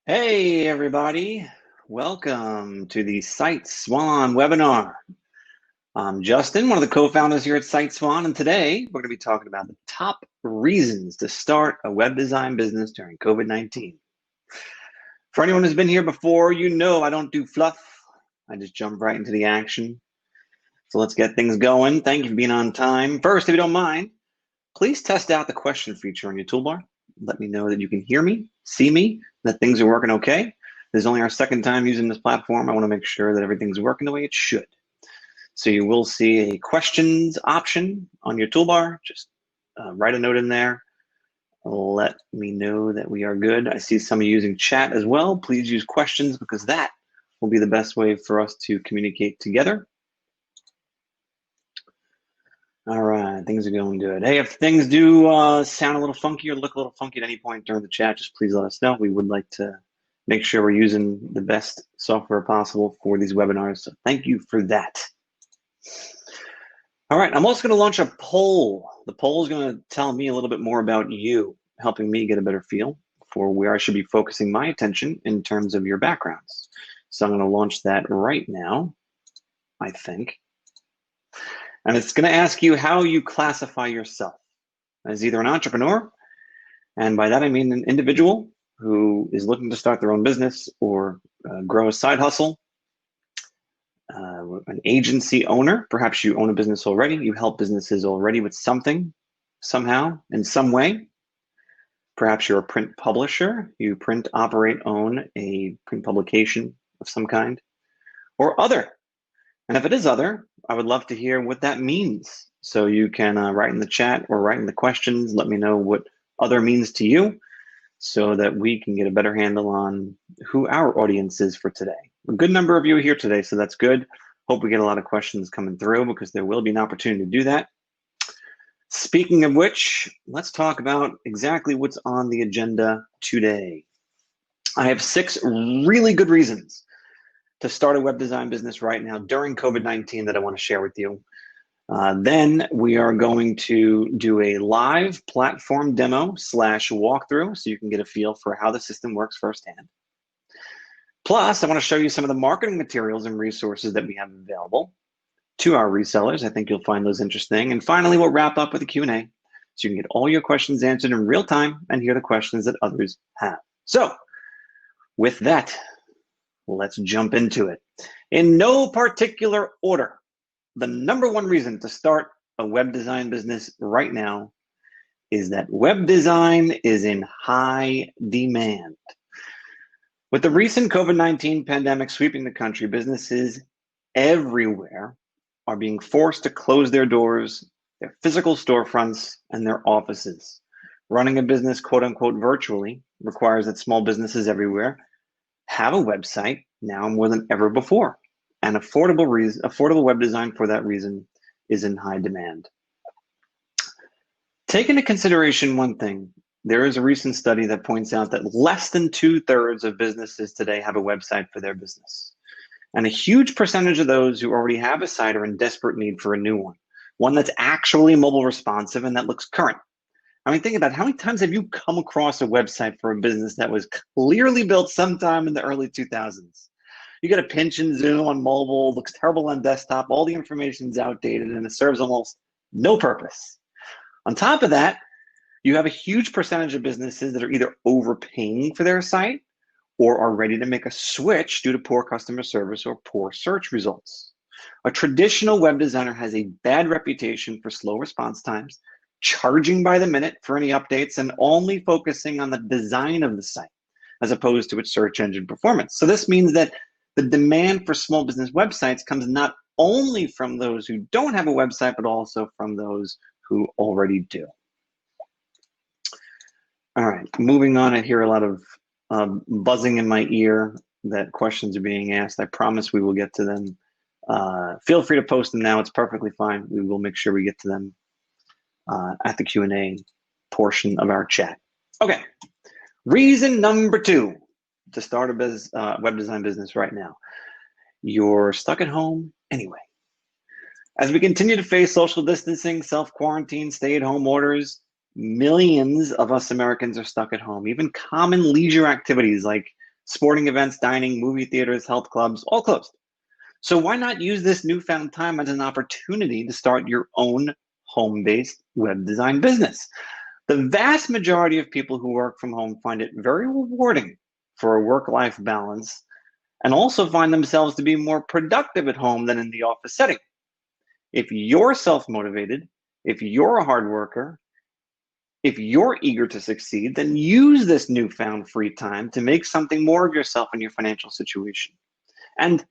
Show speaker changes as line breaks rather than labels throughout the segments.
Hey everybody, welcome to the SiteSwan webinar. I'm Justin, one of the co-founders here at SiteSwan, and today we're going to be talking about the top reasons to start a web design business during COVID-19. For anyone who's been here before, you know I don't do fluff. I just jump right into the action. So let's get things going. Thank you for being on time. First, if you don't mind, please test out the question feature on your toolbar. Let me know that you can hear me, see me, that things are working okay. This is only our second time using this platform. I want to make sure that everything's working the way it should. So you will see a questions option on your toolbar. Just write a note in there. Let me know that we are good. I see some of you using chat as well. Please use questions because that will be the best way for us to communicate together. All right, things are going good. Hey, if things do sound a little funky or look a little funky at any point during the chat, just please let us know. We would like to make sure we're using the best software possible for these webinars. So thank you for that. All right, I'm also going to launch a poll. The poll is going to tell me a little bit more about you, helping me get a better feel for where I should be focusing my attention in terms of your backgrounds. So I'm going to launch that right now, I think. And it's going to ask you how you classify yourself as either an entrepreneur, and by that I mean an individual who is looking to start their own business or grow a side hustle, an agency owner, perhaps you own a business already, you help businesses already with something, somehow, in some way. Perhaps you're a print publisher, you print, operate, own a print publication of some kind, or other. And if it is other, I would love to hear what that means. So you can write in the chat or write in the questions. Let me know what other means to you so that we can get a better handle on who our audience is for today. A good number of you are here today, so that's good. Hope we get a lot of questions coming through because there will be an opportunity to do that. Speaking of which, let's talk about exactly what's on the agenda today. I have 6 really good reasons to start a web design business right now during COVID-19 that I want to share with you. Then we are going to do a live platform demo / walkthrough so you can get a feel for how the system works firsthand. Plus, I want to show you some of the marketing materials and resources that we have available to our resellers. I think you'll find those interesting. And finally, we'll wrap up with a Q&A so you can get all your questions answered in real time and hear the questions that others have. So with that, let's jump into it. In no particular order, the number one reason to start a web design business right now is that web design is in high demand. With the recent COVID-19 pandemic sweeping the country, businesses everywhere are being forced to close their doors, their physical storefronts, and their offices. Running a business, quote unquote, virtually requires that small businesses everywhere have a website now more than ever before. And affordable web design for that reason is in high demand. Take into consideration one thing. There is a recent study that points out that less than 2/3 of businesses today have a website for their business. And a huge percentage of those who already have a site are in desperate need for a new one that's actually mobile responsive and that looks current. I mean, think about it. How many times have you come across a website for a business that was clearly built sometime in the early 2000s? You got to pinch and zoom on mobile, looks terrible on desktop, all the information's outdated, and it serves almost no purpose. On top of that, you have a huge percentage of businesses that are either overpaying for their site or are ready to make a switch due to poor customer service or poor search results. A traditional web designer has a bad reputation for slow response times, charging by the minute for any updates, and only focusing on the design of the site as opposed to its search engine performance. So this means that the demand for small business websites comes not only from those who don't have a website, but also from those who already do. All right, moving on. I hear a lot of buzzing in my ear that questions are being asked. I promise we will get to them. Feel free to post them now. It's perfectly fine. We will make sure we get to them at the Q&A portion of our chat. Okay, reason number 2 to start a web design business right now. You're stuck at home anyway. As we continue to face social distancing, self-quarantine, stay-at-home orders, millions of us Americans are stuck at home. Even common leisure activities like Sporting events, dining, movie theaters, health clubs, all closed. So why not use this newfound time as an opportunity to start your own home-based web design business? The vast majority of people who work from home find it very rewarding for a work-life balance and also find themselves to be more productive at home than in the office setting. If you're self-motivated, if you're a hard worker, if you're eager to succeed, then use this newfound free time to make something more of yourself and your financial situation. And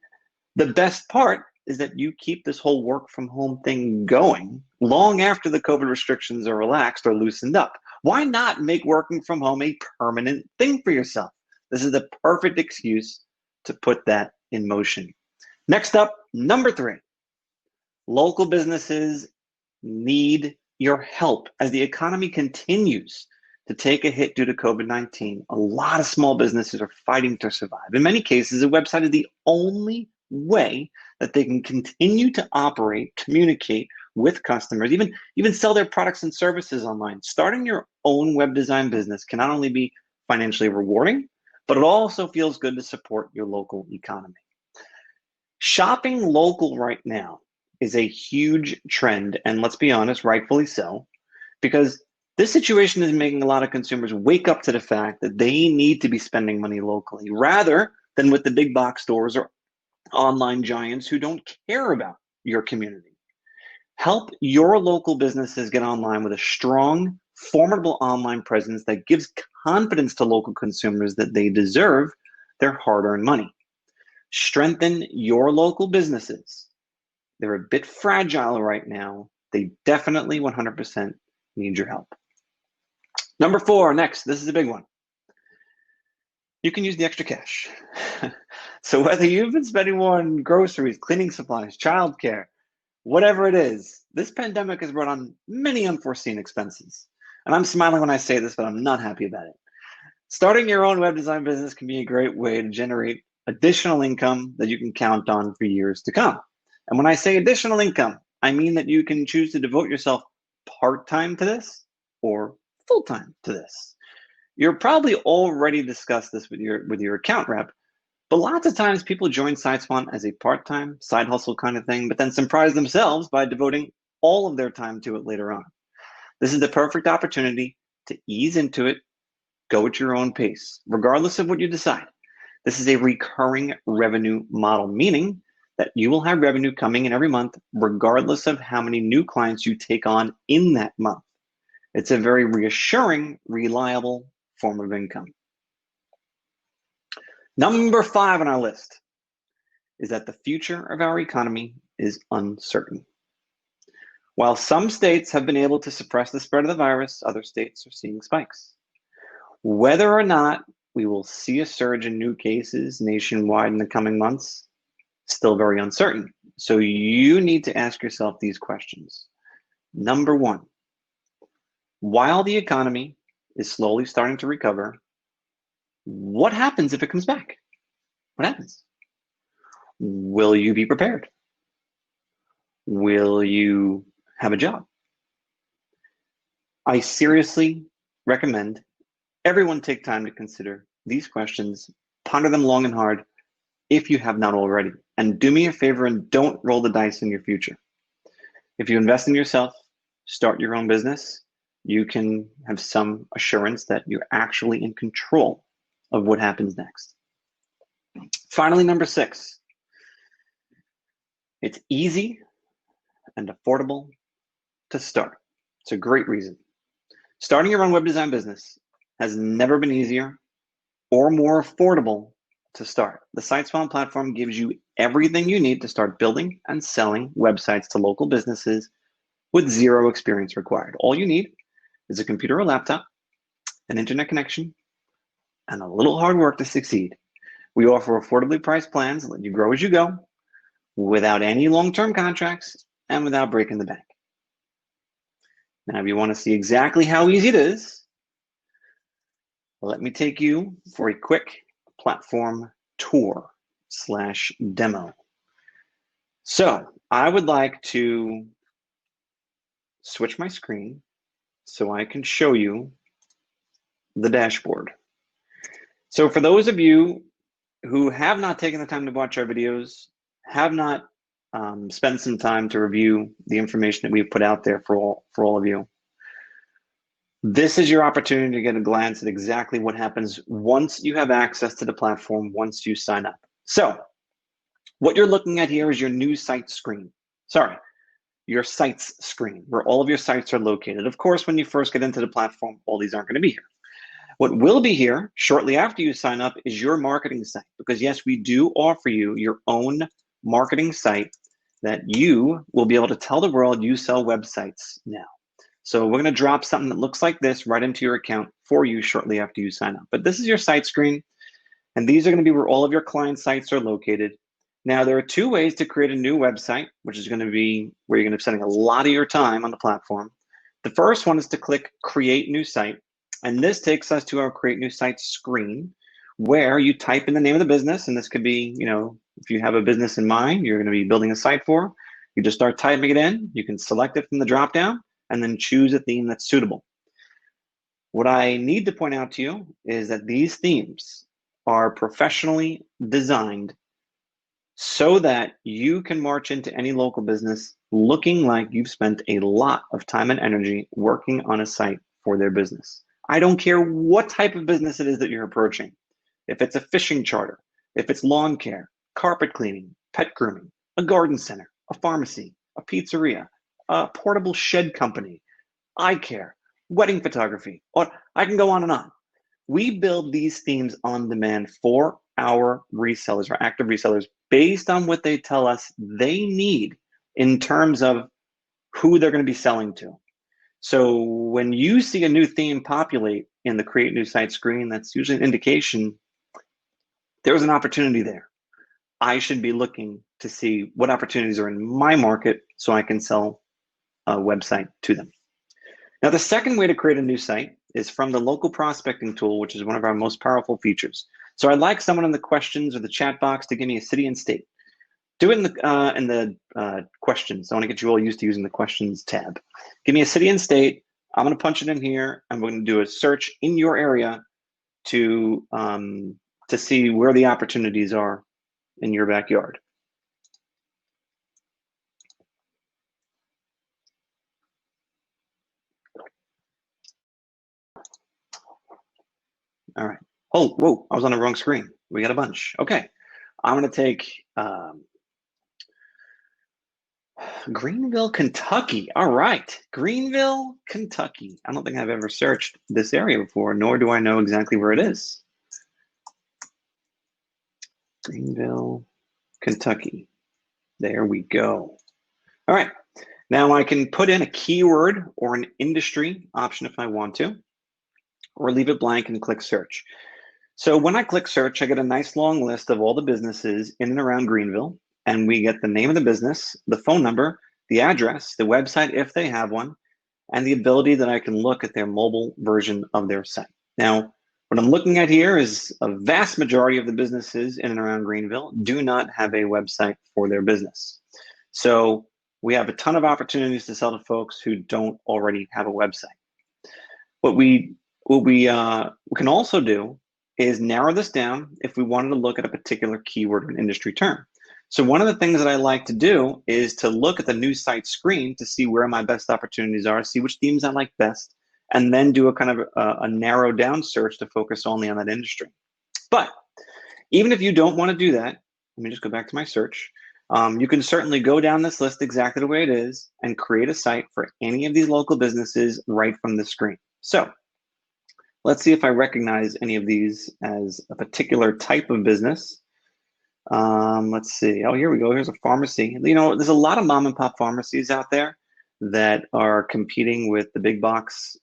the best part is that you keep this whole work from home thing going long after the COVID restrictions are relaxed or loosened up. Why not make working from home a permanent thing for yourself? This is the perfect excuse to put that in motion. Next up, number 3, local businesses need your help. As the economy continues to take a hit due to COVID-19, a lot of small businesses are fighting to survive. In many cases, a website is the only way that they can continue to operate, communicate with customers, even sell their products and services online. Starting your own web design business can not only be financially rewarding, but it also feels good to support your local economy. Shopping local right now is a huge trend, and let's be honest, rightfully so, because this situation is making a lot of consumers wake up to the fact that they need to be spending money locally rather than with the big box stores or online giants who don't care about your community. Help your local businesses get online with a strong, formidable online presence that gives confidence to local consumers that they deserve their hard-earned money. Strengthen your local businesses. They're a bit fragile right now. They definitely 100% need your help. Number 4, next, this is a big one. You can use the extra cash. So whether you've been spending more on groceries, cleaning supplies, childcare, whatever it is, this pandemic has brought on many unforeseen expenses. And I'm smiling when I say this, but I'm not happy about it. Starting your own web design business can be a great way to generate additional income that you can count on for years to come. And when I say additional income, I mean that you can choose to devote yourself part-time to this or full-time to this. You're probably already discussed this with your account rep, but lots of times people join SiteSwan as a part-time side hustle kind of thing, but then surprise themselves by devoting all of their time to it later on. This is the perfect opportunity to ease into it, go at your own pace, regardless of what you decide. This is a recurring revenue model, meaning that you will have revenue coming in every month, regardless of how many new clients you take on in that month. It's a very reassuring, reliable form of income. Number 5 on our list is that the future of our economy is uncertain. While some states have been able to suppress the spread of the virus, other states are seeing spikes. Whether or not we will see a surge in new cases nationwide in the coming months, still very uncertain. So you need to ask yourself these questions. Number 1, while the economy is slowly starting to recover, what happens if it comes back? What happens? Will you be prepared? Will you have a job? I seriously recommend everyone take time to consider these questions, ponder them long and hard if you have not already. And do me a favor and don't roll the dice in your future. If you invest in yourself, start your own business, you can have some assurance that you're actually in control of what happens next. Finally, number 6, it's easy and affordable to start. It's a great reason. Starting your own web design business has never been easier or more affordable to start. The SiteSwan platform gives you everything you need to start building and selling websites to local businesses with zero experience required. All you need is a computer or laptop, an internet connection, and a little hard work to succeed. We offer affordably priced plans that let you grow as you go without any long-term contracts and without breaking the bank. Now, if you want to see exactly how easy it is, let me take you for a quick platform tour/demo. So I would like to switch my screen so I can show you the dashboard. So for those of you who have not taken the time to watch our videos, have not spent some time to review the information that we've put out there for all of you, this is your opportunity to get a glance at exactly what happens once you have access to the platform, once you sign up. So what you're looking at here is your new site screen. Sorry, your sites screen, where all of your sites are located. Of course, when you first get into the platform, all these aren't going to be here. What will be here shortly after you sign up is your marketing site, because yes, we do offer you your own marketing site that you will be able to tell the world you sell websites now. So we're going to drop something that looks like this right into your account for you shortly after you sign up. But this is your site screen, and these are going to be where all of your client sites are located. Now, there are two ways to create a new website, which is going to be where you're going to be spending a lot of your time on the platform. The first one is to click Create New Site, and this takes us to our Create New Site screen, where you type in the name of the business, and this could be, if you have a business in mind you're going to be building a site for, you just start typing it in. You can select it from the drop-down and then choose a theme that's suitable. What I need to point out to you is that these themes are professionally designed so that you can march into any local business looking like you've spent a lot of time and energy working on a site for their business. I don't care what type of business it is that you're approaching. If it's a fishing charter, if it's lawn care, carpet cleaning, pet grooming, a garden center, a pharmacy, a pizzeria, a portable shed company, eye care, wedding photography, or I can go on and on. We build these themes on demand for our resellers, our active resellers, based on what they tell us they need in terms of who they're going to be selling to. So when you see a new theme populate in the Create New Site screen, that's usually an indication there's an opportunity there. I should be looking to see what opportunities are in my market so I can sell a website to them. Now, the second way to create a new site is from the local prospecting tool, which is one of our most powerful features. So I'd like someone in the questions or the chat box to give me a city and state. Do it in the questions. I want to get you all used to using the questions tab. Give me a city and state. I'm going to punch it in here. I'm going to do a search in your area to see where the opportunities are in your backyard. All right. Oh, whoa, I was on the wrong screen. We got a bunch. Okay. I'm going to take Greenville, Kentucky. All right. Greenville, Kentucky. I don't think I've ever searched this area before, nor do I know exactly where it is. Greenville, Kentucky. There we go. All right. Now I can put in a keyword or an industry option if I want to, or leave it blank and click search. So when I click search, I get a nice long list of all the businesses in and around Greenville, and we get the name of the business, the phone number, the address, the website if they have one, and the ability that I can look at their mobile version of their site. Now, what I'm looking at here is a vast majority of the businesses in and around Greenville do not have a website for their business. So we have a ton of opportunities to sell to folks who don't already have a website. What we can also do is narrow this down if we wanted to look at a particular keyword or an industry term. So one of the things that I like to do is to look at the new site screen to see where my best opportunities are, see which themes I like best, and then do a kind of a narrow down search to focus only on that industry. But even if you don't want to do that, let me just go back to my search. You can certainly go down this list exactly the way it is and create a site for any of these local businesses right from the screen. So let's see if I recognize any of these as a particular type of business. Let's see. Oh, here we go. Here's a pharmacy. There's a lot of mom and pop pharmacies out there that are competing with the big box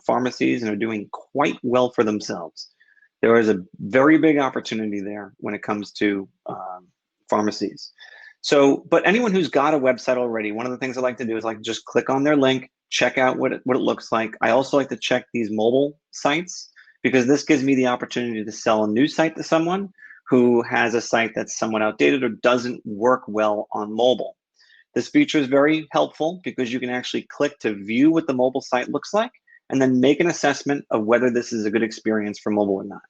pharmacies and are doing quite well for themselves. There is a very big opportunity there when it comes to pharmacies. So, but anyone who's got a website already, one of the things I like to do is just click on their link, check out what it looks like. I also like to check these mobile sites because this gives me the opportunity to sell a new site to someone who has a site that's somewhat outdated or doesn't work well on mobile. This feature is very helpful because you can actually click to view what the mobile site looks like and then make an assessment of whether this is a good experience for mobile or not.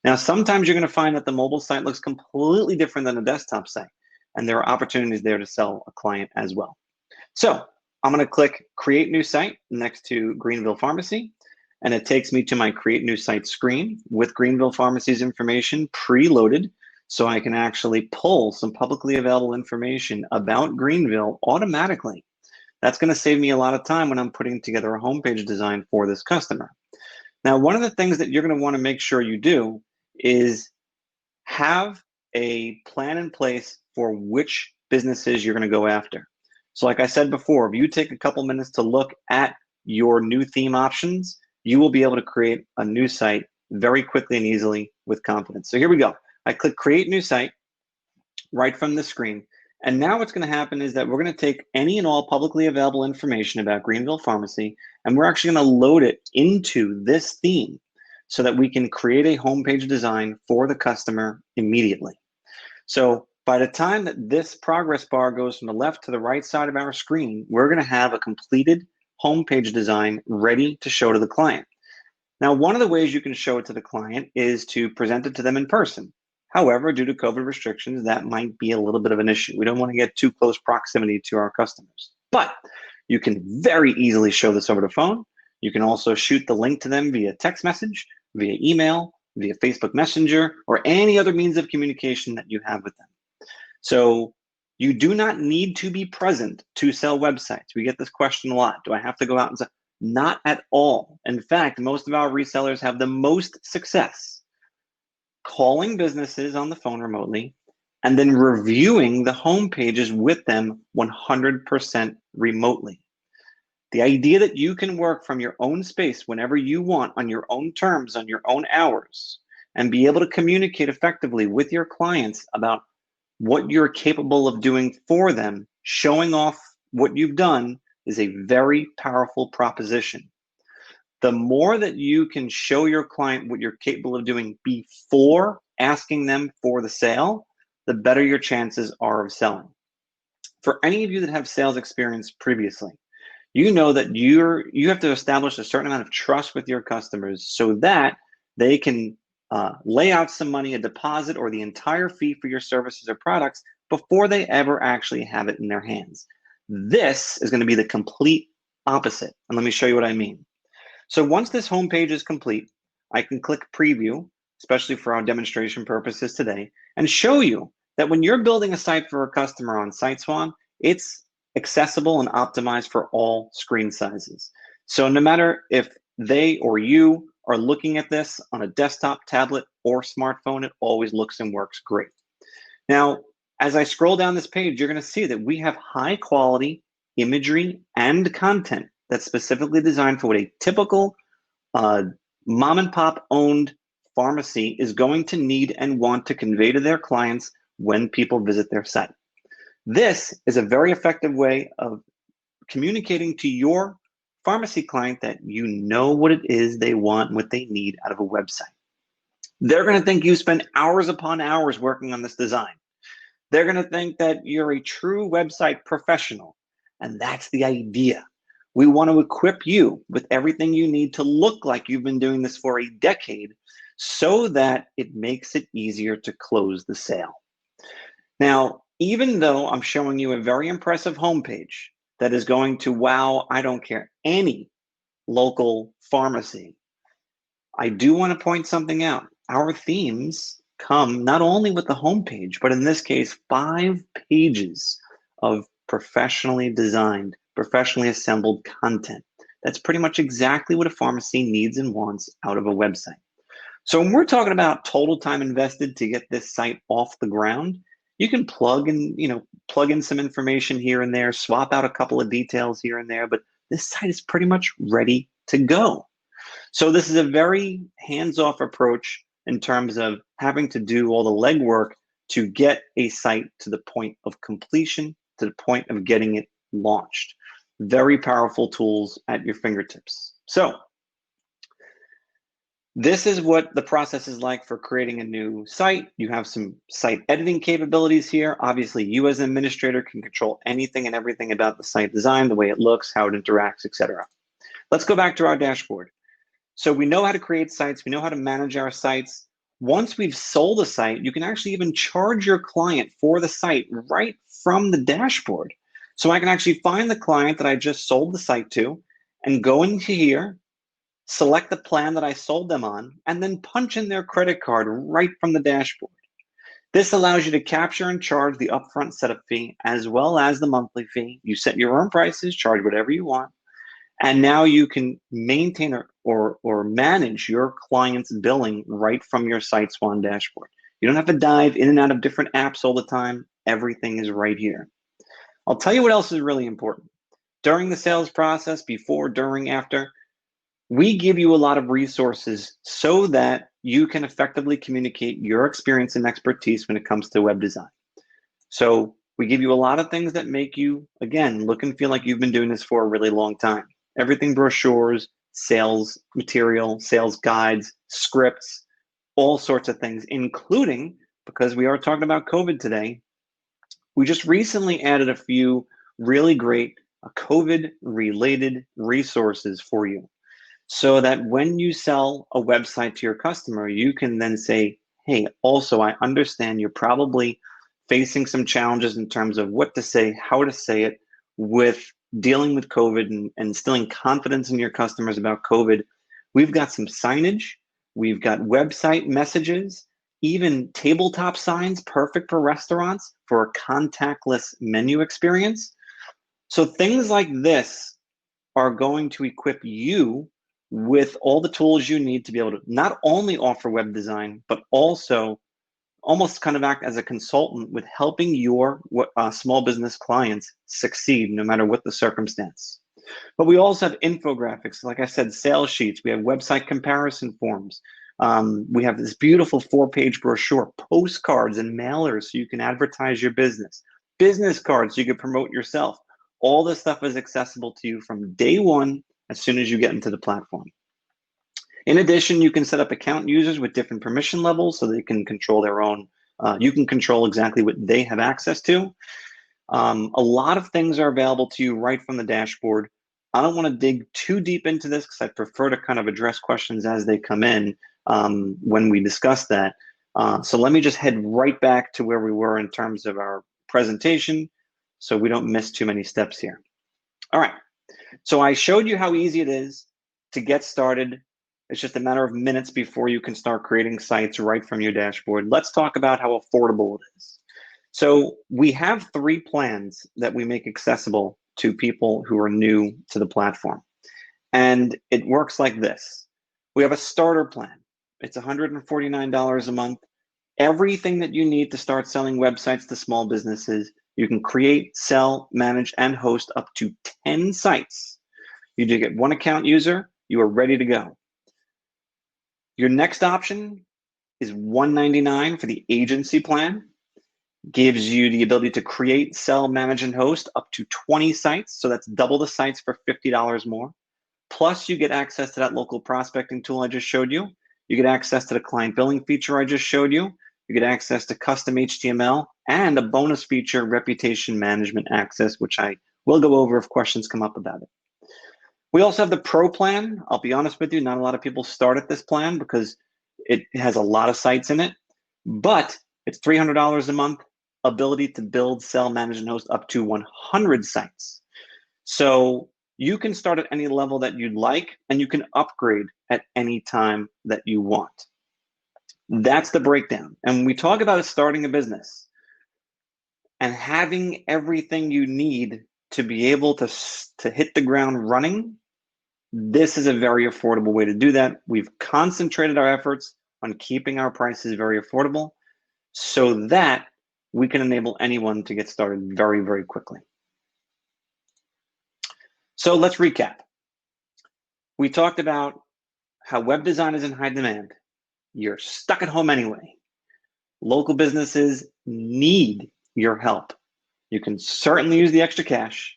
Now, sometimes you're going to find that the mobile site looks completely different than a desktop site, and there are opportunities there to sell a client as well. So I'm going to click Create New Site next to Greenville Pharmacy, and it takes me to my Create New Site screen with Greenville Pharmacy's information preloaded, so I can actually pull some publicly available information about Greenville automatically. That's going to save me a lot of time when I'm putting together a homepage design for this customer. Now, one of the things that you're going to want to make sure you do is have a plan in place for which businesses you're going to go after. So like I said before, if you take a couple minutes to look at your new theme options, you will be able to create a new site very quickly and easily with confidence. So here we go. I click Create New Site right from the screen. And now what's going to happen is that we're going to take any and all publicly available information about Greenville Pharmacy, and we're actually going to load it into this theme so that we can create a homepage design for the customer immediately. So by the time that this progress bar goes from the left to the right side of our screen, we're going to have a completed homepage design ready to show to the client. Now, one of the ways you can show it to the client is to present it to them in person. However, due to COVID restrictions, that might be a little bit of an issue. We don't want to get too close proximity to our customers, but you can very easily show this over the phone. You can also shoot the link to them via text message, via email, via Facebook Messenger, or any other means of communication that you have with them. So you do not need to be present to sell websites. We get this question a lot. Do I have to go out and sell? Not at all. In fact, most of our resellers have the most success calling businesses on the phone remotely and then reviewing the home pages with them 100% remotely. The idea that you can work from your own space whenever you want, on your own terms, on your own hours, and be able to communicate effectively with your clients about what you're capable of doing for them, showing off what you've done, is a very powerful proposition. The more that you can show your client what you're capable of doing before asking them for the sale, the better your chances are of selling. For any of you that have sales experience previously, you know that you have to establish a certain amount of trust with your customers so that they can lay out some money, a deposit, or the entire fee for your services or products before they ever actually have it in their hands. This is going to be the complete opposite. And let me show you what I mean. So once this homepage is complete, I can click Preview, especially for our demonstration purposes today, and show you that when you're building a site for a customer on SiteSwan, it's accessible and optimized for all screen sizes. So no matter if they or you are looking at this on a desktop, tablet, or smartphone, it always looks and works great. Now, as I scroll down this page, you're going to see that we have high quality imagery and content that's specifically designed for what a typical mom and pop owned pharmacy is going to need and want to convey to their clients when people visit their site. This is a very effective way of communicating to your pharmacy client that you know what it is they want, what they need out of a website. They're going to think you spend hours upon hours working on this design. They're going to think that you're a true website professional, and that's the idea. We want to equip you with everything you need to look like you've been doing this for a decade so that it makes it easier to close the sale. Now, even though I'm showing you a very impressive homepage that is going to wow, I don't care, any local pharmacy, I do want to point something out. Our themes come not only with the homepage, but in this case, 5 pages of professionally designed, professionally assembled content. That's pretty much exactly what a pharmacy needs and wants out of a website. So when we're talking about total time invested to get this site off the ground, you can plug in some information here and there, swap out a couple of details here and there, but this site is pretty much ready to go. So this is a very hands-off approach in terms of having to do all the legwork to get a site to the point of completion, to the point of getting it launched. Very powerful tools at your fingertips. So this is what the process is like for creating a new site. You have some site editing capabilities here. Obviously, you as an administrator can control anything and everything about the site design, the way it looks, how it interacts, etc. Let's go back to our dashboard. So we know how to create sites. We know how to manage our sites. Once we've sold a site, you can actually even charge your client for the site right from the dashboard. So I can actually find the client that I just sold the site to and go into here, select the plan that I sold them on, and then punch in their credit card right from the dashboard. This allows you to capture and charge the upfront setup fee as well as the monthly fee. You set your own prices, charge whatever you want, and now you can maintain or manage your client's billing right from your SiteSwan dashboard. You don't have to dive in and out of different apps all the time. Everything is right here. I'll tell you what else is really important. During the sales process, before, during, after, we give you a lot of resources so that you can effectively communicate your experience and expertise when it comes to web design. So we give you a lot of things that make you, again, look and feel like you've been doing this for a really long time. Everything brochures, sales material, sales guides, scripts, all sorts of things, including, because we are talking about COVID today, we just recently added a few really great COVID-related resources for you, so that when you sell a website to your customer, you can then say, hey, also, I understand you're probably facing some challenges in terms of what to say, how to say it, with dealing with COVID and instilling confidence in your customers about COVID. We've got some signage, we've got website messages, even tabletop signs, perfect for restaurants for a contactless menu experience. So things like this are going to equip you with all the tools you need to be able to not only offer web design, but also almost kind of act as a consultant with helping your small business clients succeed no matter what the circumstance. But we also have infographics, like I said, sales sheets. We have website comparison forms. We have this beautiful 4-page brochure, postcards and mailers so you can advertise your business cards so you can promote yourself. All this stuff is accessible to you from day one as soon as you get into the platform. In addition, you can set up account users with different permission levels so they can control their own, you can control exactly what they have access to. A lot of things are available to you right from the dashboard. I don't want to dig too deep into this because I prefer to kind of address questions as they come in when we discuss that. So let me just head right back to where we were in terms of our presentation so we don't miss too many steps here. All right, so I showed you how easy it is to get started. It's just a matter of minutes before you can start creating sites right from your dashboard. Let's talk about how affordable it is. So we have 3 plans that we make accessible to people who are new to the platform. And it works like this. We have a starter plan. It's $149 a month. Everything that you need to start selling websites to small businesses. You can create, sell, manage, and host up to 10 sites. You do get 1 account user, you are ready to go. Your next option is $199 for the agency plan. Gives you the ability to create, sell, manage, and host up to 20 sites. So that's double the sites for $50 more. Plus, you get access to that local prospecting tool I just showed you. You get access to the client billing feature I just showed you. You get access to custom HTML and a bonus feature, reputation management access, which I will go over if questions come up about it. We also have the Pro plan. I'll be honest with you, not a lot of people start at this plan because it has a lot of sites in it, but it's $300 a month, ability to build, sell, manage, and host up to 100 sites. So you can start at any level that you'd like, and you can upgrade at any time that you want. That's the breakdown. And when we talk about starting a business and having everything you need to be able to hit the ground running, this is a very affordable way to do that. We've concentrated our efforts on keeping our prices very affordable so that we can enable anyone to get started very, very quickly. So let's recap. We talked about how web design is in high demand. You're stuck at home anyway. Local businesses need your help. You can certainly use the extra cash,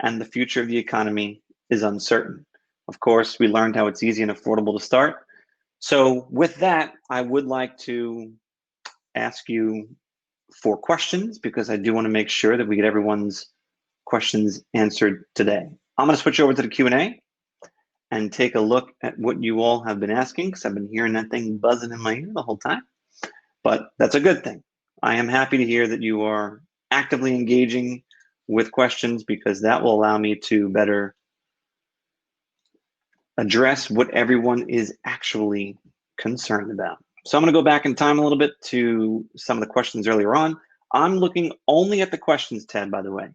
and the future of the economy is uncertain. Of course, we learned how it's easy and affordable to start. So with that, I would like to ask you for questions because I do want to make sure that we get everyone's questions answered today. I'm going to switch over to the Q&A. and take a look at what you all have been asking, because I've been hearing that thing buzzing in my ear the whole time. But that's a good thing. I am happy to hear that you are actively engaging with questions, because that will allow me to better address what everyone is actually concerned about. So I'm going to go back in time a little bit to some of the questions earlier on. I'm looking only at the questions tab, by the way.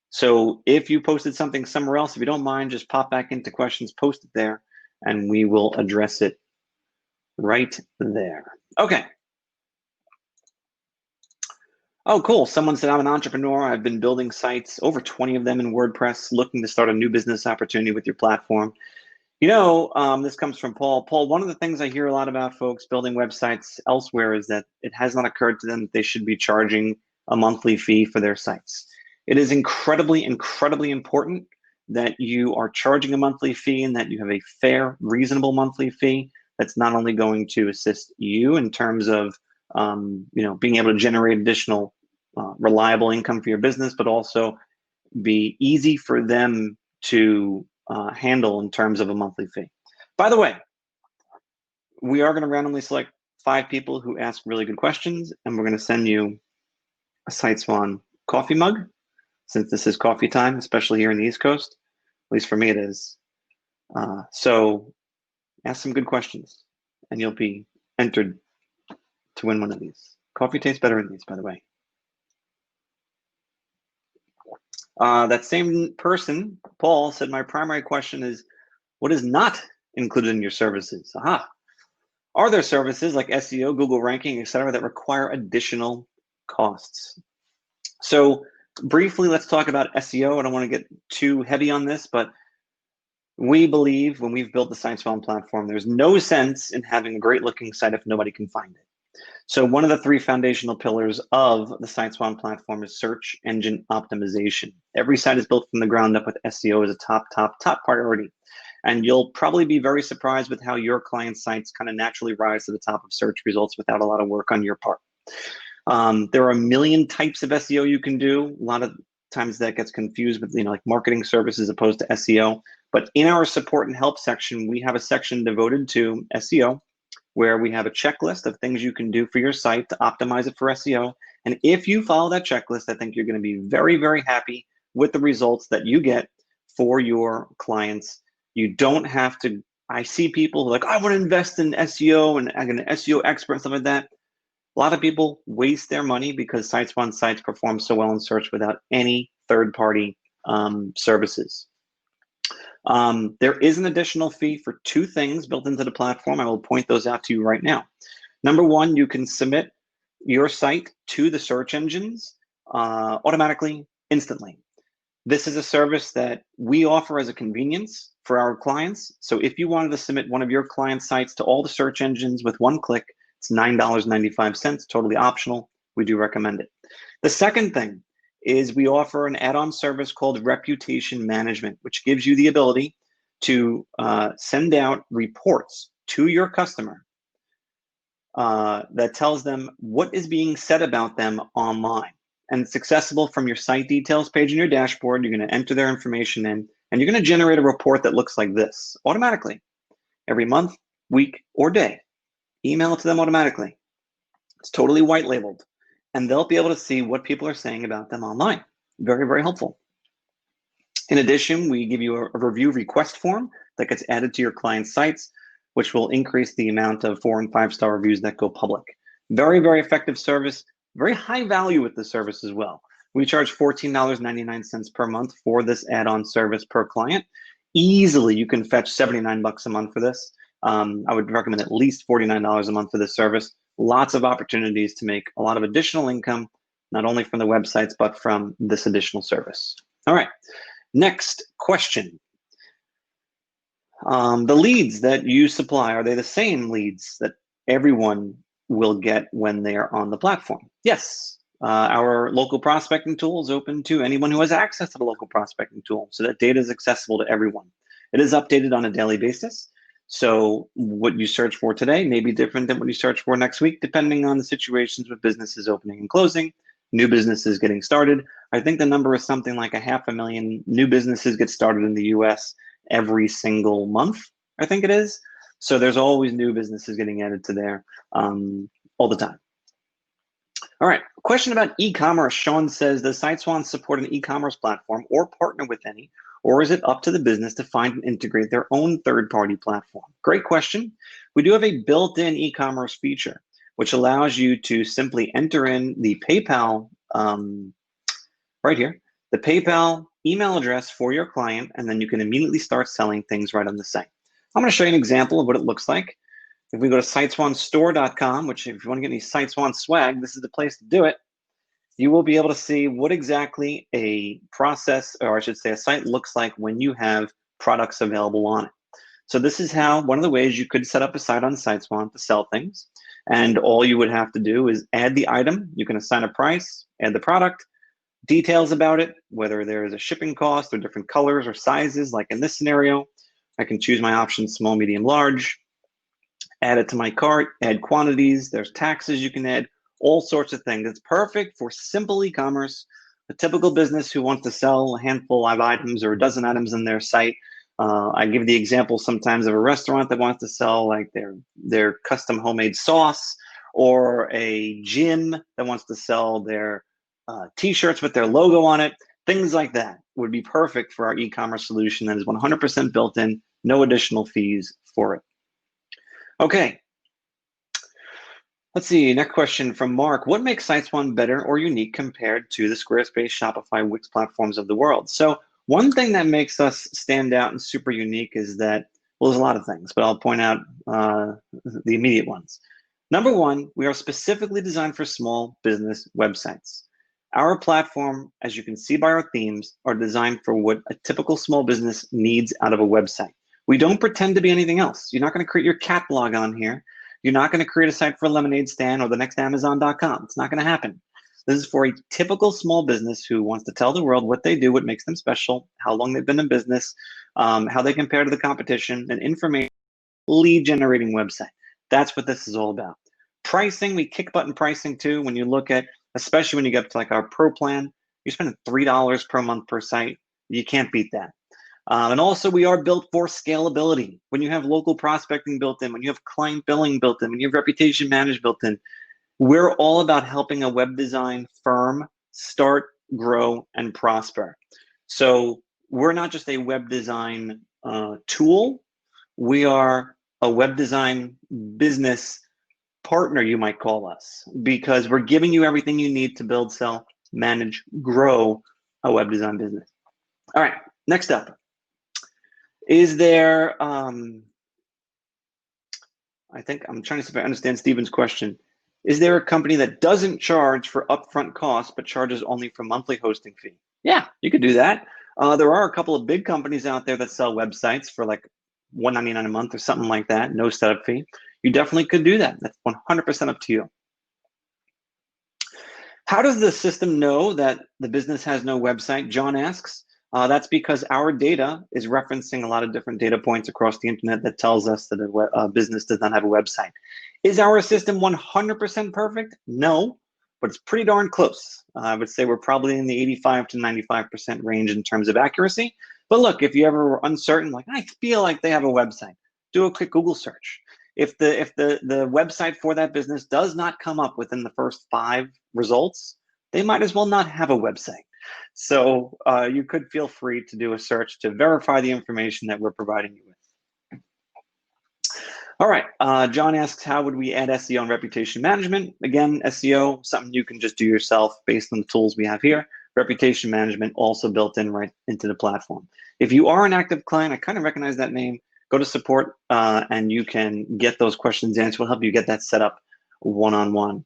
So if you posted something somewhere else, if you don't mind, just pop back into questions, post it there, and we will address it right there. Okay. Oh, cool. Someone said, I'm an entrepreneur. I've been building sites, over 20 of them in WordPress, looking to start a new business opportunity with your platform. You know, this comes from Paul. Paul, one of the things I hear a lot about folks building websites elsewhere is that it has not occurred to them that they should be charging a monthly fee for their sites. It is incredibly, incredibly important that you are charging a monthly fee and that you have a fair, reasonable monthly fee that's not only going to assist you in terms of being able to generate additional reliable income for your business, but also be easy for them to handle in terms of a monthly fee. By the way, we are going to randomly select 5 people who ask really good questions, and we're going to send you a SiteSwan coffee mug, since this is coffee time, especially here in the East Coast. At least for me it is. So ask some good questions, and you'll be entered to win one of these. Coffee tastes better in these, by the way. That same person, Paul, said, my primary question is, what is not included in your services? Aha. Are there services like SEO, Google ranking, etc., that require additional costs? So briefly, let's talk about SEO. I don't want to get too heavy on this, but we believe when we've built the SiteSwan platform, there's no sense in having a great looking site if nobody can find it. So one of the 3 foundational pillars of the SiteSwan platform is search engine optimization. Every site is built from the ground up with SEO as a top priority. And you'll probably be very surprised with how your client sites kind of naturally rise to the top of search results without a lot of work on your part. There are a million types of SEO you can do. A lot of times that gets confused with like marketing services opposed to SEO. But in our support and help section, we have a section devoted to SEO, where we have a checklist of things you can do for your site to optimize it for SEO. And if you follow that checklist, I think you're going to be very, very happy with the results that you get for your clients. You don't have to, I see people who are like, I want to invest in SEO and I'm an SEO expert and stuff like that. A lot of people waste their money because SiteSwan sites perform so well in search without any third-party services. There is an additional fee for 2 things built into the platform. I will point those out to you right now. Number 1, you can submit your site to the search engines automatically, instantly. This is a service that we offer as a convenience for our clients. So if you wanted to submit one of your client sites to all the search engines with 1 click, it's $9.95, totally optional. We do recommend it. The second thing is we offer an add-on service called Reputation Management, which gives you the ability to send out reports to your customer that tells them what is being said about them online. And it's accessible from your site details page in your dashboard. You're going to enter their information in, and you're going to generate a report that looks like this automatically every month, week, or day. Email it to them automatically. It's totally white labeled, and they'll be able to see what people are saying about them online. Very, very helpful. In addition, we give you a review request form that gets added to your client's sites, which will increase the amount of 4- and 5-star reviews that go public. Very, very effective service. Very high value with the service as well. We charge $14.99 per month for this add-on service per client. Easily, you can fetch $79 a month for this. I would recommend at least $49 a month for this service. Lots of opportunities to make a lot of additional income, not only from the websites, but from this additional service. All right, next question. The leads that you supply, are they the same leads that everyone will get when they are on the platform? Yes. Our local prospecting tool is open to anyone who has access to the local prospecting tool, so that data is accessible to everyone. It is updated on a daily basis. So what you search for today may be different than what you search for next week, depending on the situations with businesses opening and closing, new businesses getting started. I think the number is something like 500,000 new businesses get started in the US every single month, I think it is. So there's always new businesses getting added to there all the time. All right, question about e-commerce. Sean says, does SiteSwan support an e-commerce platform or partner with any, or is it up to the business to find and integrate their own third-party platform? Great question. We do have a built-in e-commerce feature, which allows you to simply enter in the PayPal, right here, the PayPal email address for your client, and then you can immediately start selling things right on the site. I'm going to show you an example of what it looks like. If we go to SiteSwanStore.com, which if you want to get any SiteSwan swag, this is the place to do it. You will be able to see what exactly a process, or I should say a site looks like when you have products available on it. So this is how, one of the ways you could set up a site on SiteSwan to sell things. And all you would have to do is add the item. You can assign a price, add the product, details about it, whether there is a shipping cost or different colors or sizes, like in this scenario. I can choose my options, small, medium, large. Add it to my cart, add quantities, there's taxes you can add, all sorts of things. It's perfect for simple e-commerce, a typical business who wants to sell a handful of items or a dozen items in their site. I give the example sometimes of a restaurant that wants to sell like their custom homemade sauce, or a gym that wants to sell their t-shirts with their logo on it. Things like that would be perfect for our e-commerce solution that is 100% built in, no additional fees for it. Okay, let's see, next question from Mark. What makes SiteSwan better or unique compared to the Squarespace, Shopify, Wix platforms of the world? So one thing that makes us stand out and super unique is that, well, there's a lot of things, but I'll point out the immediate ones. Number one, we are specifically designed for small business websites. Our platform, as you can see by our themes, are designed for what a typical small business needs out of a website. We don't pretend to be anything else. You're not going to create your cat blog on here. You're not going to create a site for a lemonade stand or the next Amazon.com. It's not going to happen. This is for a typical small business who wants to tell the world what they do, what makes them special, how long they've been in business, how they compare to the competition, and information, lead generating website. That's what this is all about. Pricing, we kick button pricing too. When you look at, especially when you get to like our pro plan, you're spending $3 per month per site. You can't beat that. And also we are built for scalability. When you have local prospecting built in, when you have client billing built in, when you have reputation management built in, we're all about helping a web design firm start, grow, and prosper. So we're not just a web design tool. We are a web design business partner, you might call us, because we're giving you everything you need to build, sell, manage, grow a web design business. All right, next up. Is there, I think I'm trying to see if I understand Stephen's question. Is there a company that doesn't charge for upfront costs, but charges only for monthly hosting fee? Yeah, you could do that. There are a couple of big companies out there that sell websites for like $1.99 a month or something like that, no setup fee. You definitely could do that. That's 100% up to you. How does the system know that the business has no website? John asks. That's because our data is referencing a lot of different data points across the internet that tells us that a business does not have a website. Is our system 100% perfect? No, but it's pretty darn close. I would say we're probably in the 85 to 95% range in terms of accuracy. But look, if you ever were uncertain, like I feel like they have a website, do a quick Google search. If the website for that business does not come up within the first 5 results, they might as well not have a website. So you could feel free to do a search to verify the information that we're providing you with. All right, John asks, how would we add SEO and reputation management? Again, SEO, something you can just do yourself based on the tools we have here. Reputation management also built in right into the platform. If you are an active client, I kind of recognize that name, go to support and you can get those questions answered. We'll help you get that set up one-on-one.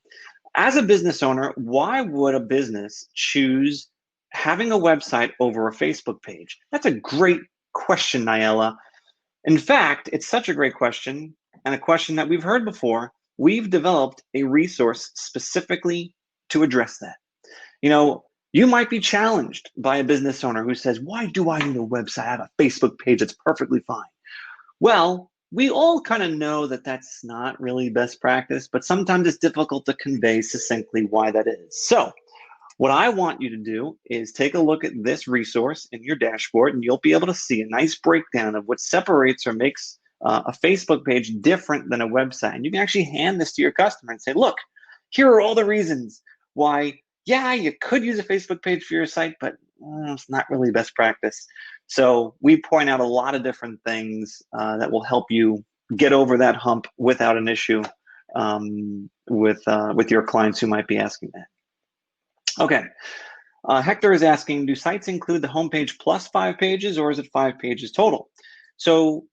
As a business owner, why would a business choose having a website over a Facebook page? That's a great question, Niella. In fact, it's such a great question and a question that we've heard before. We've developed a resource specifically to address that. You know, you might be challenged by a business owner who says, why do I need a website? I have a Facebook page, it's perfectly fine. Well, we all kind of know that that's not really best practice, but sometimes it's difficult to convey succinctly why that is. So What I want you to do is take a look at this resource in your dashboard, and you'll be able to see a nice breakdown of what separates or makes a Facebook page different than a website. And you can actually hand this to your customer and say, look, here are all the reasons why, yeah, you could use a Facebook page for your site, but it's not really best practice. So we point out a lot of different things that will help you get over that hump without an issue with your clients who might be asking that. Okay, Hector is asking, do sites include the homepage plus 5 pages, or is it 5 pages total? So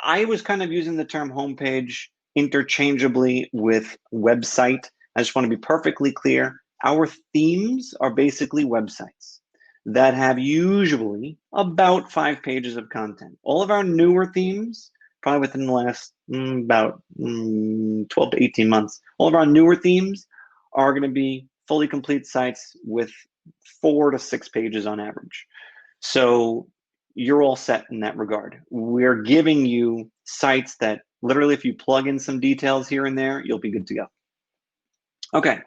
I was kind of using the term homepage interchangeably with website. I just want to be perfectly clear. Our themes are basically websites that have usually about 5 pages of content. All of our newer themes, probably within the last about 12 to 18 months, all of our newer themes are going to be fully complete sites with 4 to 6 pages on average. So you're all set in that regard. We're giving you sites that literally, if you plug in some details here and there, you'll be good to go. Okay.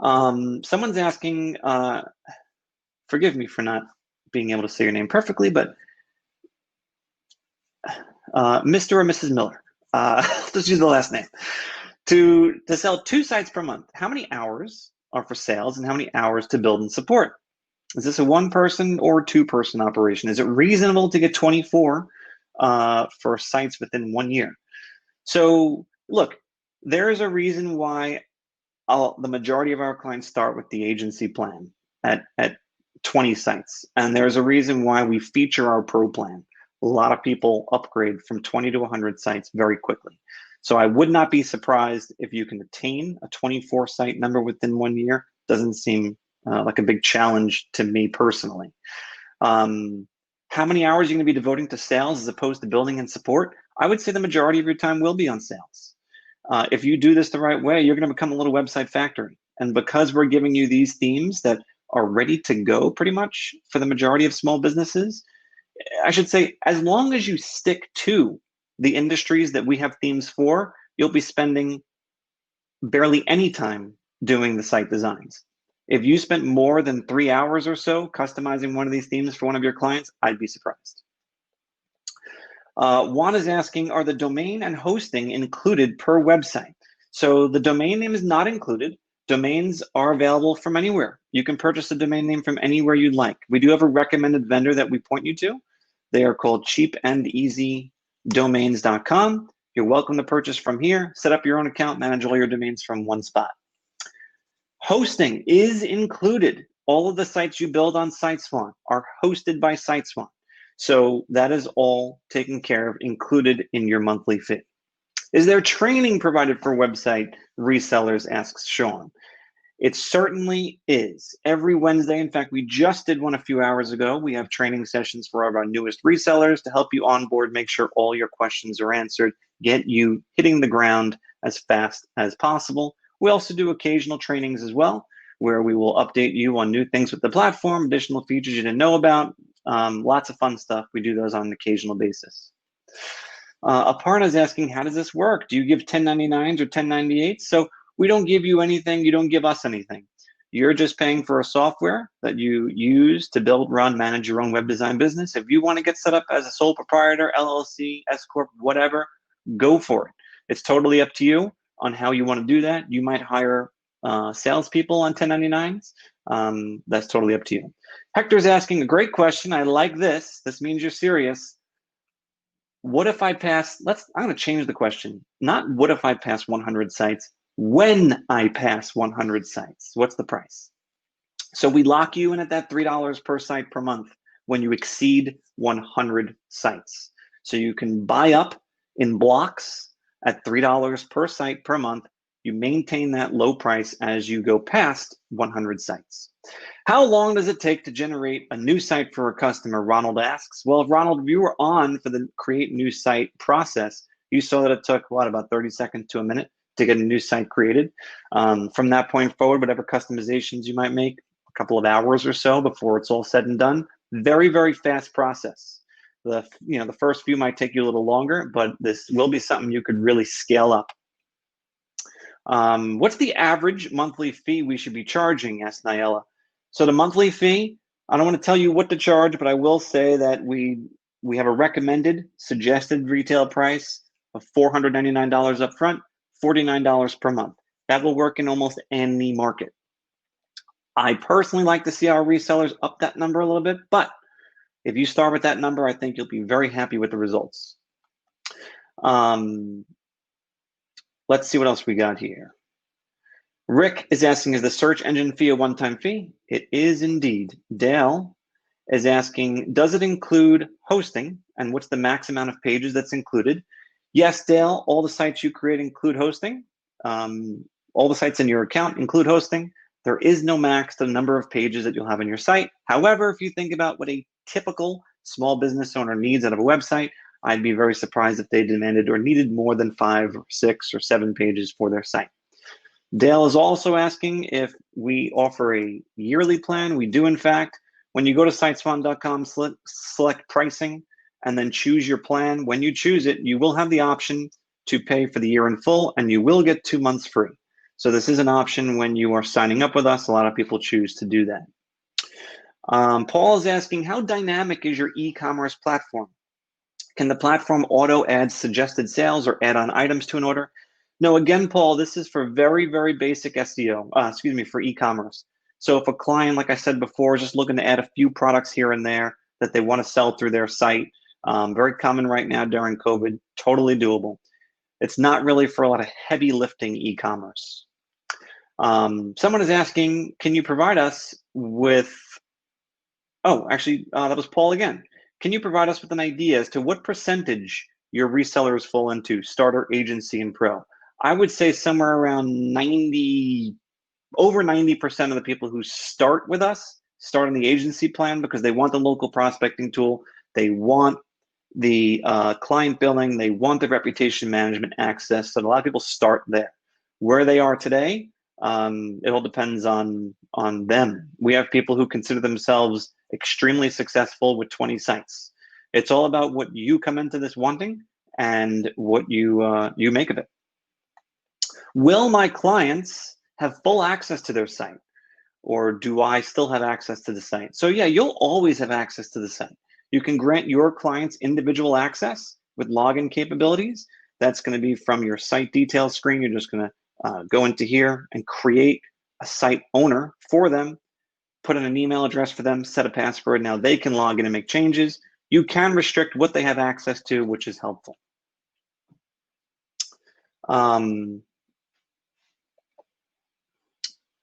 Someone's asking, forgive me for not being able to say your name perfectly, but Mr. or Mrs. Miller, let's use the last name. To sell 2 sites per month, how many hours are for sales and how many hours to build and support? Is this a 1-person or 2-person operation? Is it reasonable to get 24 for sites within 1 year? So look, there is a reason why the majority of our clients start with the agency plan at 20 sites. And there's a reason why we feature our pro plan. A lot of people upgrade from 20 to 100 sites very quickly. So I would not be surprised if you can attain a 24 site number within 1 year. Doesn't seem like a big challenge to me personally. How many hours are you going to be devoting to sales as opposed to building and support? I would say the majority of your time will be on sales. If you do this the right way, you're going to become a little website factory. And because we're giving you these themes that are ready to go pretty much for the majority of small businesses, I should say, as long as you stick to the industries that we have themes for, you'll be spending barely any time doing the site designs. If you spent more than 3 hours or so customizing one of these themes for one of your clients, I'd be surprised. Juan is asking, are the domain and hosting included per website? So the domain name is not included. Domains are available from anywhere. You can purchase a domain name from anywhere you'd like. We do have a recommended vendor that we point you to. They are called cheapandeasydomains.com. You're welcome to purchase from here, set up your own account, manage all your domains from one spot. Hosting is included. All of the sites you build on SiteSwan are hosted by SiteSwan. So that is all taken care of, included in your monthly fee. Is there training provided for website resellers, asks Sean. It certainly is. Every Wednesday, in fact, we just did one a few hours ago. We have training sessions for our newest resellers to help you onboard, make sure all your questions are answered, get you hitting the ground as fast as possible. We also do occasional trainings as well, where we will update you on new things with the platform, additional features you didn't know about, lots of fun stuff. We do those on an occasional basis. Aparna is asking, how does this work? Do you give 1099s or 1098s? So we don't give you anything. You don't give us anything. You're just paying for a software that you use to build, run, manage your own web design business. If you want to get set up as a sole proprietor, LLC, S Corp, whatever, go for it. It's totally up to you on how you want to do that. You might hire salespeople on 1099s. That's totally up to you. Hector's asking a great question. I like this. This means you're serious. What if I pass, I'm going to change the question. Not what if I pass 100 sites, when I pass 100 sites, what's the price? So we lock you in at that $3 per site per month when you exceed 100 sites. So you can buy up in blocks at $3 per site per month. You maintain that low price as you go past 100 sites. How long does it take to generate a new site for a customer? Ronald asks. Well, Ronald, if you were on for the create new site process, you saw that it took, about 30 seconds to a minute to get a new site created. From that point forward, whatever customizations you might make, a couple of hours or so before it's all said and done. Very, very fast process. The first few might take you a little longer, but this will be something you could really scale up. What's the average monthly fee we should be charging? Asked Niella. So the monthly fee, I don't want to tell you what to charge, but I will say that we have a recommended suggested retail price of $499 up front, $49 per month. That will work in almost any market. I personally like to see our resellers up that number a little bit, but if you start with that number, I think you'll be very happy with the results. Let's see what else we got here. Rick is asking, is the search engine fee a one-time fee? It is indeed. Dale is asking, does it include hosting? And what's the max amount of pages that's included? Yes, Dale, all the sites you create include hosting. All the sites in your account include hosting. There is no max to the number of pages that you'll have on your site. However, if you think about what a typical small business owner needs out of a website, I'd be very surprised if they demanded or needed more than 5 or 6 or 7 pages for their site. Dale is also asking if we offer a yearly plan. We do, in fact. When you go to SiteSwan.com, select pricing, and then choose your plan. When you choose it, you will have the option to pay for the year in full, and you will get 2 months free. So this is an option when you are signing up with us. A lot of people choose to do that. Paul is asking, how dynamic is your e-commerce platform? Can the platform auto add suggested sales or add on items to an order? No, again, Paul, this is for very, very basic SEO, for e-commerce. So if a client, like I said before, is just looking to add a few products here and there that they want to sell through their site, very common right now during COVID, totally doable. It's not really for a lot of heavy lifting e-commerce. Someone is asking, can you provide us with, that was Paul again. Can you provide us with an idea as to what percentage your resellers fall into, starter, agency, and pro? I would say somewhere around over 90% of the people who start with us start on the agency plan because they want the local prospecting tool, they want the client billing, they want the reputation management access. So a lot of people start there. Where they are today, it all depends on them. We have people who consider themselves extremely successful with 20 sites. It's all about what you come into this wanting and what you make of it. Will my clients have full access to their site, or do I still have access to the site? So yeah, you'll always have access to the site. You can grant your clients individual access with login capabilities. That's going to be from your site details screen. You're just going to go into here and create a site owner for them, put in an email address for them, set a password. Now they can log in and make changes. You can restrict what they have access to, which is helpful.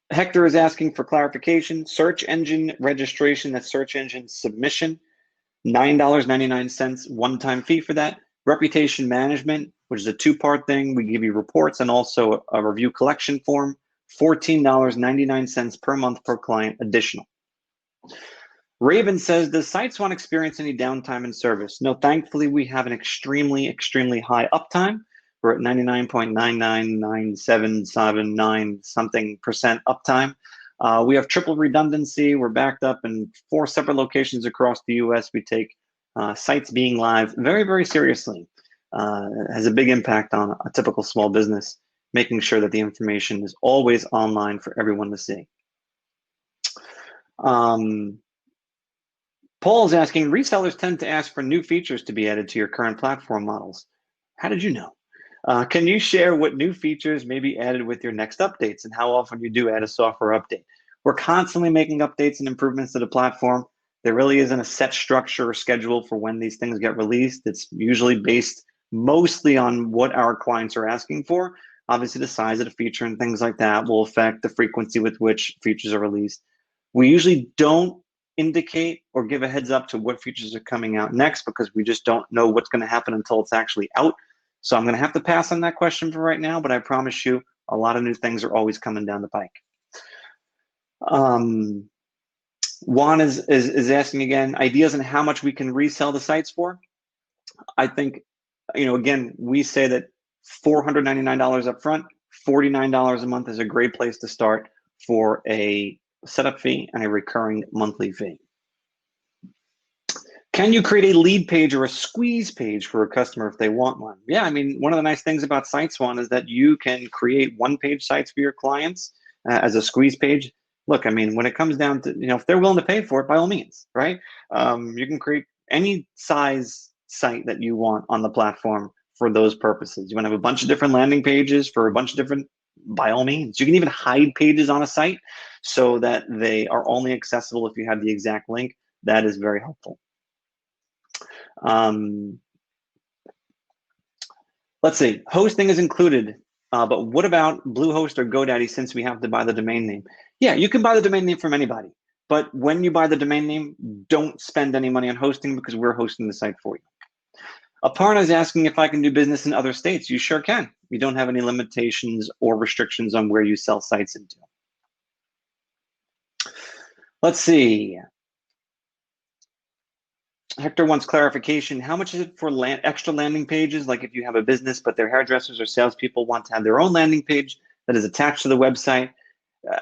Hector is asking for clarification. Search engine registration, that's search engine submission, $9.99 one-time fee for that. Reputation management, which is a 2-part thing. We give you reports and also a review collection form, $14.99 per month per client additional. Raven says, does SiteSwan experience any downtime in service? No, thankfully we have an extremely, extremely high uptime. We're at 99.9997779 something percent uptime. We have triple redundancy. We're backed up in 4 separate locations across the US. We take sites being live very, very seriously. It has a big impact on a typical small business, making sure that the information is always online for everyone to see. Paul's asking, resellers tend to ask for new features to be added to your current platform models. How did you know? Can you share what new features may be added with your next updates and how often you do add a software update? We're constantly making updates and improvements to the platform. There really isn't a set structure or schedule for when these things get released. It's usually based mostly on what our clients are asking for. Obviously, the size of the feature and things like that will affect the frequency with which features are released. We usually don't indicate or give a heads up to what features are coming out next because we just don't know what's going to happen until it's actually out. So I'm going to have to pass on that question for right now, but I promise you a lot of new things are always coming down the pike. Juan is asking again, ideas on how much we can resell the sites for. I think, again, we say that $499 up front, $49 a month is a great place to start for a setup fee and a recurring monthly fee. Can you create a lead page or a squeeze page for a customer if they want one? Yeah, I mean, one of the nice things about SiteSwan is that you can create one-page sites for your clients as a squeeze page. look, I mean, when it comes down to, if they're willing to pay for it, by all means, right? You can create any size site that you want on the platform for those purposes. You want to have a bunch of different landing pages for a bunch of different, by all means. You can even hide pages on a site so that they are only accessible if you have the exact link. That is very helpful. Let's see, hosting is included, but what about Bluehost or GoDaddy since we have to buy the domain name? Yeah, you can buy the domain name from anybody, but when you buy the domain name, don't spend any money on hosting because we're hosting the site for you. Aparna is asking if I can do business in other states. You sure can. We don't have any limitations or restrictions on where you sell sites into. Let's see. Hector wants clarification. How much is it for extra landing pages? Like if you have a business, but their hairdressers or salespeople want to have their own landing page that is attached to the website.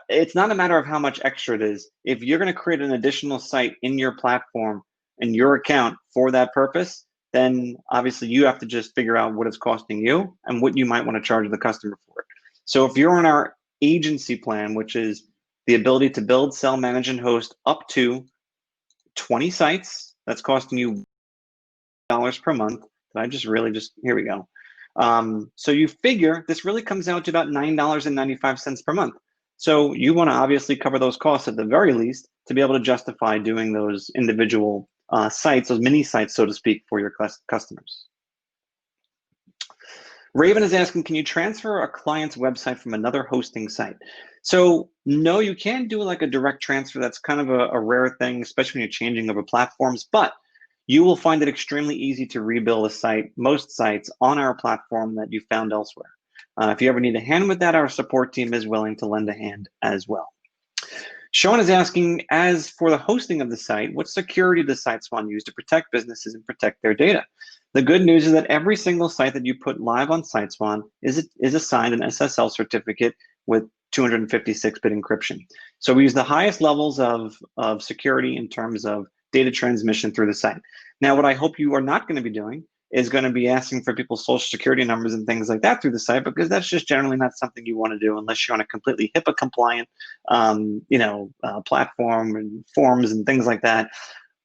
It's not a matter of how much extra it is. If you're going to create an additional site in your platform and your account for that purpose, then obviously you have to just figure out what it's costing you and what you might want to charge the customer for it. So if you're on our agency plan, which is the ability to build, sell, manage, and host up to 20 sites, that's costing you $1 per month. Here we go. So you figure this really comes out to about $9.95 per month. So you want to obviously cover those costs at the very least to be able to justify doing those individual sites, those mini sites, so to speak, for your customers. Raven is asking, can you transfer a client's website from another hosting site? So no, you can't do like a direct transfer. That's kind of a rare thing, especially when you're changing over platforms, but you will find it extremely easy to rebuild a site, most sites on our platform that you found elsewhere. If you ever need a hand with that, our support team is willing to lend a hand as well. Sean is asking, as for the hosting of the site, what security does SiteSwan use to protect businesses and protect their data? The good news is that every single site that you put live on SiteSwan is assigned an SSL certificate with 256-bit encryption. So we use the highest levels of security in terms of data transmission through the site. Now, what I hope you are not going to be doing is going to be asking for people's social security numbers and things like that through the site, because that's just generally not something you want to do unless you're on a completely HIPAA compliant, platform and forms and things like that.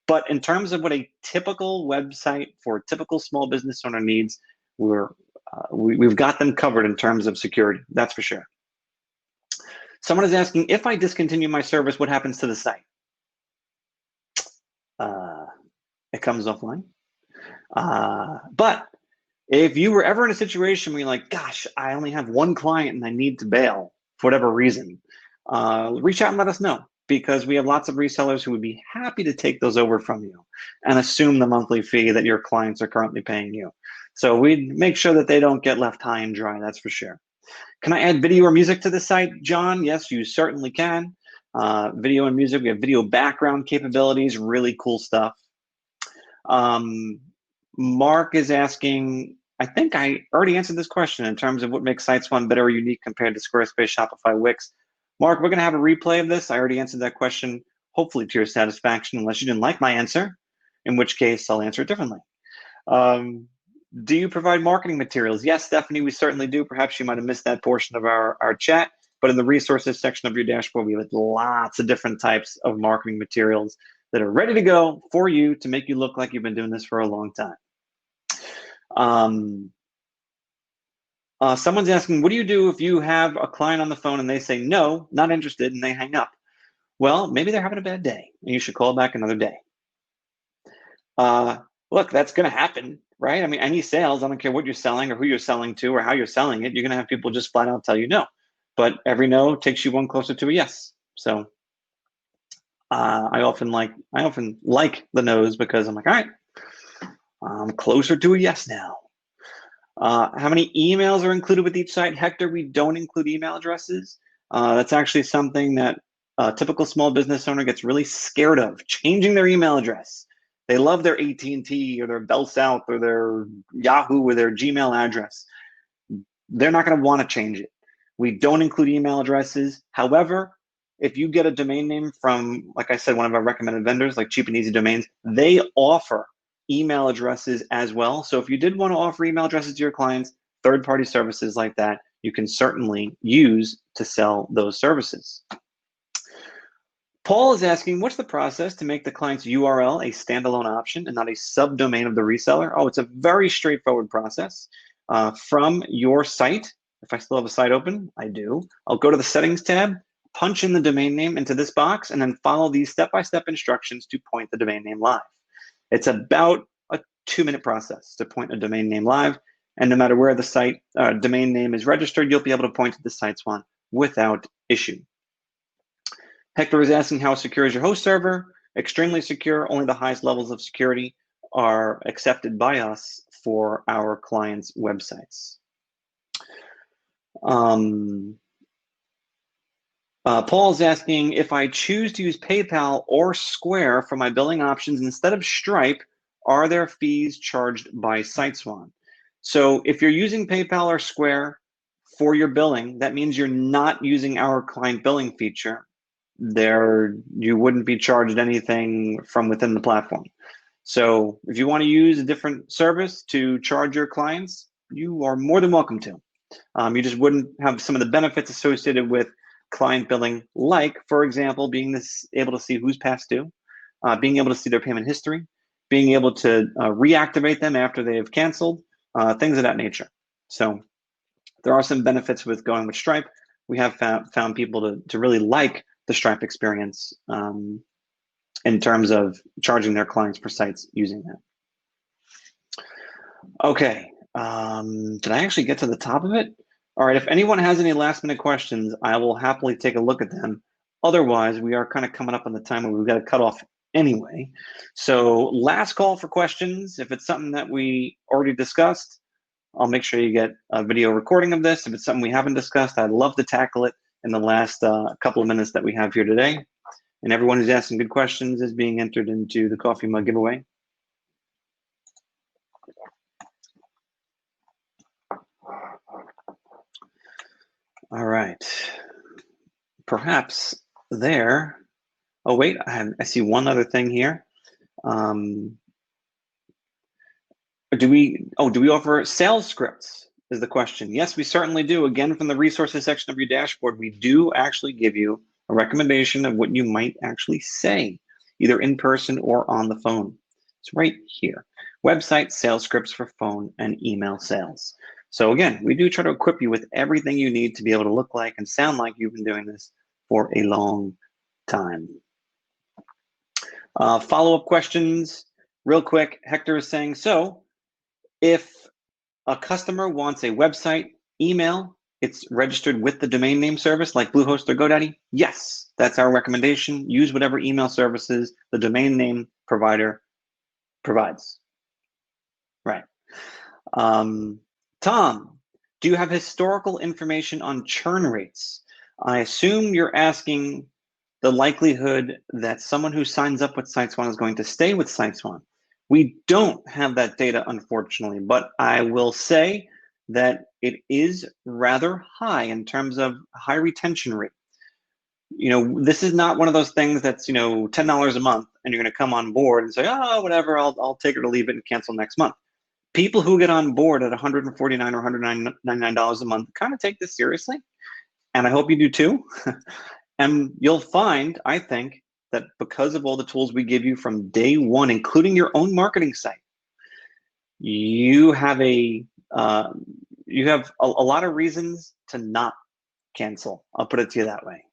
But in terms of what a typical website for a typical small business owner needs, we've got them covered in terms of security. That's for sure. Someone is asking, if I discontinue my service, what happens to the site? It comes offline. But if you were ever in a situation where you're like, gosh, I only have one client and I need to bail for whatever reason, reach out and let us know, because we have lots of resellers who would be happy to take those over from you and assume the monthly fee that your clients are currently paying you. So we'd make sure that they don't get left high and dry, that's for sure. Can I add video or music to the site, John? Yes, you certainly can. Video and music, we have video background capabilities, really cool stuff. Mark is asking, I think I already answered this question in terms of what makes SiteSwan better or unique compared to Squarespace, Shopify, Wix. Mark, we're going to have a replay of this. I already answered that question, hopefully to your satisfaction, unless you didn't like my answer, in which case I'll answer it differently. Do you provide marketing materials? Yes, Stephanie, we certainly do. Perhaps you might have missed that portion of our chat, but in the resources section of your dashboard, we have lots of different types of marketing materials that are ready to go for you to make you look like you've been doing this for a long time. Someone's asking, what do you do if you have a client on the phone and they say, no, not interested, and they hang up? Well, maybe they're having a bad day and you should call back another day. Look, that's going to happen, right? I mean, any sales, I don't care what you're selling or who you're selling to or how you're selling it, you're going to have people just flat out tell you no. But every no takes you one closer to a yes. So I often like the no's because I'm like, all right, I'm closer to a yes now. How many emails are included with each site? Hector, we don't include email addresses. That's actually something that a typical small business owner gets really scared of, changing their email address. They love their AT&T or their Bell South or their Yahoo or their Gmail address. They're not going to want to change it. We don't include email addresses. However, if you get a domain name from, like I said, one of our recommended vendors, like Cheap and Easy Domains, they offer email addresses as well. So if you did want to offer email addresses to your clients, third-party services like that, you can certainly use to sell those services. Paul is asking, what's the process to make the client's URL a standalone option and not a subdomain of the reseller? Oh, it's a very straightforward process. From your site, if I still have a site open, I do. I'll go to the settings tab, punch in the domain name into this box, and then follow these step-by-step instructions to point the domain name live. It's about a 2-minute process to point a domain name live, and no matter where the site domain name is registered, you'll be able to point to the SiteSwan without issue. Hector is asking, how secure is your host server? Extremely secure. Only the highest levels of security are accepted by us for our clients' websites. Paul's asking, if I choose to use PayPal or Square for my billing options instead of Stripe, are there fees charged by SiteSwan? So if you're using PayPal or Square for your billing, that means you're not using our client billing feature. You wouldn't be charged anything from within the platform. So if you want to use a different service to charge your clients, you are more than welcome to. You just wouldn't have some of the benefits associated with client billing, like, for example, being able to see who's past due, being able to see their payment history, being able to reactivate them after they have canceled, things of that nature. So there are some benefits with going with Stripe. We have found people to really like the Stripe experience in terms of charging their clients for sites using that. Okay, did I actually get to the top of it? All right, if anyone has any last minute questions, I will happily take a look at them. Otherwise, we are kind of coming up on the time where we've got to cut off anyway. So last call for questions. If it's something that we already discussed, I'll make sure you get a video recording of this. If it's something we haven't discussed, I'd love to tackle it in the last couple of minutes that we have here today. And everyone who's asking good questions is being entered into the coffee mug giveaway. All right. Perhaps there. Oh, wait, I see one other thing here. Do we offer sales scripts is the question. Yes, we certainly do. Again, from the resources section of your dashboard, we do actually give you a recommendation of what you might actually say, either in person or on the phone. It's right here. Website sales scripts for phone and email sales. So again, we do try to equip you with everything you need to be able to look like and sound like you've been doing this for a long time. Follow-up questions, real quick. Hector is saying, so if a customer wants a website, email, it's registered with the domain name service like Bluehost or GoDaddy? Yes, that's our recommendation. Use whatever email services the domain name provider provides. Right. Tom, do you have historical information on churn rates? I assume you're asking the likelihood that someone who signs up with SiteSwan is going to stay with SiteSwan. We don't have that data, unfortunately, but I will say that it is rather high in terms of high retention rate. This is not one of those things that's, $10 a month and you're going to come on board and say, oh, whatever, I'll take it or leave it and cancel next month. People who get on board at $149 or $199 a month kind of take this seriously, and I hope you do too. And you'll find, I think, that because of all the tools we give you from day one, including your own marketing site, you have a lot of reasons to not cancel. I'll put it to you that way.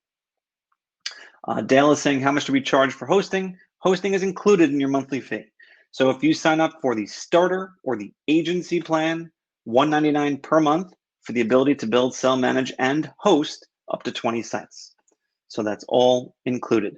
Dale is saying, how much do we charge for hosting? Hosting is included in your monthly fee. So if you sign up for the starter or the agency plan, $199 per month for the ability to build, sell, manage, and host up to 20 sites. So that's all included.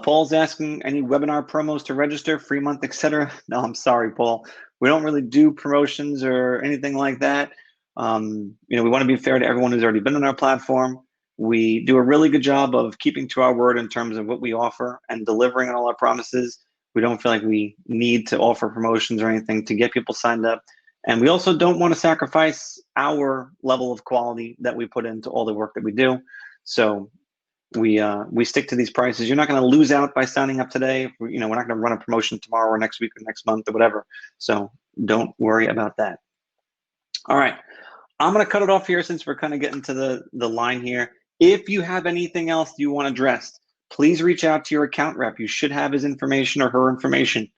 Paul's asking, any webinar promos to register, free month, etc.? No, I'm sorry, Paul. We don't really do promotions or anything like that. We want to be fair to everyone who's already been on our platform. We do a really good job of keeping to our word in terms of what we offer and delivering on all our promises. We don't feel like we need to offer promotions or anything to get people signed up. And we also don't want to sacrifice our level of quality that we put into all the work that we do. So we stick to these prices. You're not going to lose out by signing up today. We're not going to run a promotion tomorrow or next week or next month or whatever. So don't worry about that. All right. I'm going to cut it off here since we're kind of getting to the line here. If you have anything else you want addressed, please reach out to your account rep. You should have his information or her information.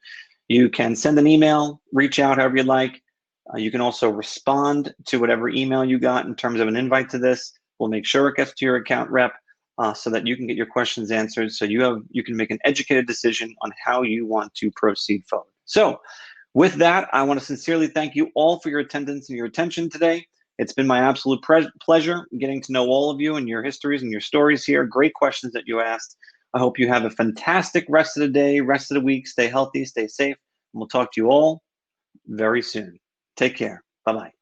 You can send an email, reach out however you'd like. You can also respond to whatever email you got in terms of an invite to this. We'll make sure it gets to your account rep so that you can get your questions answered, so you can make an educated decision on how you want to proceed forward. So with that, I want to sincerely thank you all for your attendance and your attention today. It's been my absolute pleasure getting to know all of you and your histories and your stories here. Great questions that you asked. I hope you have a fantastic rest of the day, rest of the week. Stay healthy, stay safe, and we'll talk to you all very soon. Take care. Bye-bye.